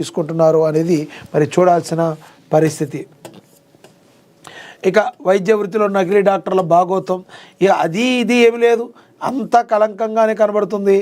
తీసుకుంటున్నారు అనేది మరి చూడాల్సిన పరిస్థితి. ఇక వైద్య వృత్తిలో నకిలీ డాక్టర్ల భాగోతం ఇక అది ఇది ఏమి లేదు, అంతా కలంకంగానే కనబడుతుంది.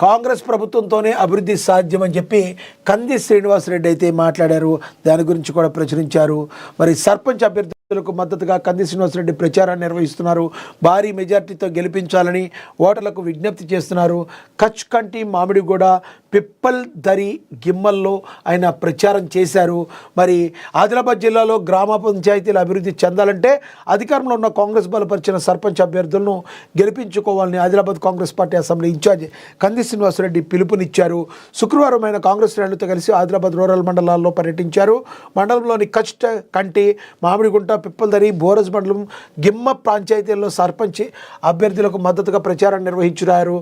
కాంగ్రెస్ ప్రభుత్వంతోనే అభివృద్ధి సాధ్యమని చెప్పి కంది శ్రీనివాసరెడ్డి అయితే మాట్లాడారు. దాని గురించి కూడా ప్రచురించారు. మరి సర్పంచ్ అభ్యర్థులకు మద్దతుగా కంది శ్రీనివాసరెడ్డి ప్రచారాన్ని నిర్వహిస్తున్నారు. భారీ మెజార్టీతో గెలిపించాలని ఓటర్లకు విజ్ఞప్తి చేస్తున్నారు. కచ్ కంటి మామిడిగూడ పిప్పల్ దరి గిమ్మల్లో ఆయన ప్రచారం చేశారు. మరి ఆదిలాబాద్ జిల్లాలో గ్రామ పంచాయతీల అభివృద్ధి చెందాలంటే అధికారంలో ఉన్న కాంగ్రెస్ బలపరిచిన సర్పంచ్ అభ్యర్థులను గెలిపించుకోవాలని Adilabad Congress party assembly in charge Kandi Srinivasa Reddy పిలుపునిచ్చారు. శుక్రవారం ఆయన కాంగ్రెస్ శ్రేణులతో కలిసి ఆదిలాబాద్ రూరల్ మండలాల్లో పర్యటించారు. మండలంలోని కచ్ కంటి మామిడిగుంట పిప్పల్దరి బోరజ్ మండలం గిమ్మ పంచాయతీల్లో సర్పంచ్ అభ్యర్థులకు మద్దతుగా ప్రచారం నిర్వహించారు.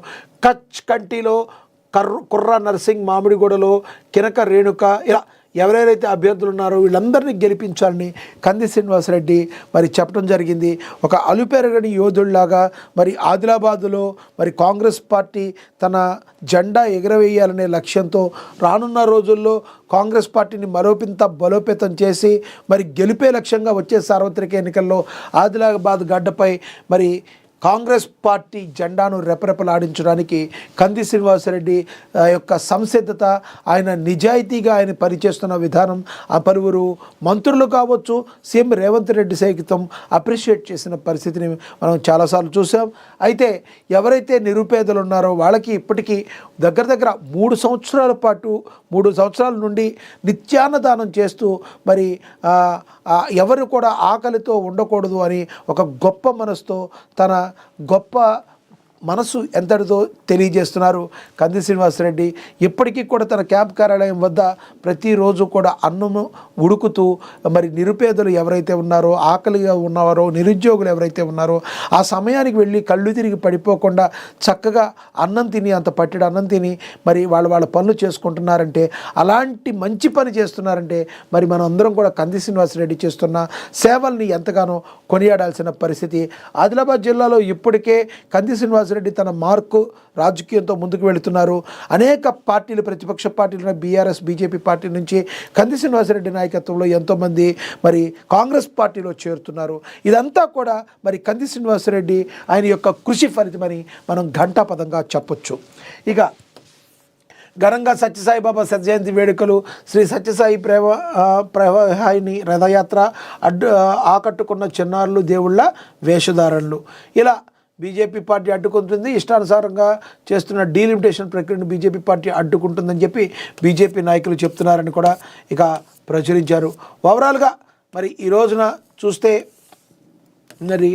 కచ్ కంటిలో కుర్ర నర్సింగ్, మామిడిగూడలో కినక రేణుక, ఇలా ఎవరెవరైతే అభ్యర్థులు ఉన్నారో వీళ్ళందరినీ గెలిపించాలని కంది శ్రీనివాసరెడ్డి మరి చెప్పడం జరిగింది. ఒక అలుపెరగని యోధుల్లాగా మరి ఆదిలాబాదులో మరి కాంగ్రెస్ పార్టీ తన జెండా ఎగరవేయాలనే లక్ష్యంతో రానున్న రోజుల్లో కాంగ్రెస్ పార్టీని మరోపింత బలోపేతం చేసి మరి గెలిపే లక్ష్యంగా వచ్చే సార్వత్రిక ఎన్నికల్లో ఆదిలాబాద్ గడ్డపై మరి కాంగ్రెస్ పార్టీ జెండాను రెపరెపలాడించడానికి కంది శ్రీనివాసరెడ్డి యొక్క సంసిద్ధత, ఆయన నిజాయితీగా ఆయన పనిచేస్తున్న విధానం ఆ పలువురు మంత్రులు కావచ్చు, సీఎం రేవంత్ రెడ్డి సైతం అప్రిషియేట్ చేసిన పరిస్థితిని మనం చాలాసార్లు చూసాం. అయితే ఎవరైతే నిరుపేదలు ఉన్నారో వాళ్ళకి ఇప్పటికీ దగ్గర 3 సంవత్సరాల నుండి నిత్యాన్నదానం చేస్తూ మరి ఎవరు కూడా ఆకలితో ఉండకూడదు అని ఒక గొప్ప మనసుతో తన గొప్ప మనసు ఎంతటితో తెలియజేస్తున్నారు కంది శ్రీనివాసరెడ్డి. ఇప్పటికీ కూడా తన క్యాంప్ కార్యాలయం వద్ద ప్రతిరోజు కూడా అన్నము ఉడుకుతూ మరి నిరుపేదలు ఎవరైతే ఉన్నారో, ఆకలిగా ఉన్నవారో, నిరుద్యోగులు ఎవరైతే ఉన్నారో ఆ సమయానికి వెళ్ళి కళ్ళు తిరిగి పడిపోకుండా చక్కగా అన్నం తిని, అంత పట్టెడు అన్నం తిని మరి వాళ్ళ పనులు చేసుకుంటున్నారంటే, అలాంటి మంచి పని చేస్తున్నారంటే మరి మనం అందరం కూడా కంది శ్రీనివాసరెడ్డి చేస్తున్న సేవల్ని ఎంతగానో కొనియాడాల్సిన పరిస్థితి. ఆదిలాబాద్ జిల్లాలో ఇప్పటికే కంది శ్రీనివాసరెడ్డి తన మార్కు రాజకీయంతో ముందుకు వెళుతున్నారు. అనేక పార్టీలు, ప్రతిపక్ష పార్టీలు, బీఆర్ఎస్, బీజేపీ పార్టీ నుంచి కంది శ్రీనివాసరెడ్డి నాయకత్వంలో ఎంతోమంది మరి కాంగ్రెస్ పార్టీలో చేరుతున్నారు. ఇదంతా కూడా మరి కంది శ్రీనివాసరెడ్డి ఆయన యొక్క కృషి ఫలితమని మనం ఘంటాపదంగా చెప్పొచ్చు. ఇక ఘనంగా సత్యసాయిబాబా శతజయంతి వేడుకలు, శ్రీ సత్యసాయి ప్రవాహిని రథయాత్ర, ఆకట్టుకున్న చిన్నారులు, దేవుళ్ళ వేషధారణలు, ఇలా బీజేపీ పార్టీ అడ్డుకుంటుంది. ఇష్టానుసారంగా చేస్తున్న డీలిమిటేషన్ ప్రక్రియను బీజేపీ పార్టీ అడ్డుకుంటుందని చెప్పి బీజేపీ నాయకులు చెప్తున్నారని కూడా ఇక ప్రచురించారు. ఓవరాల్గా మరి ఈ రోజున చూస్తే మరి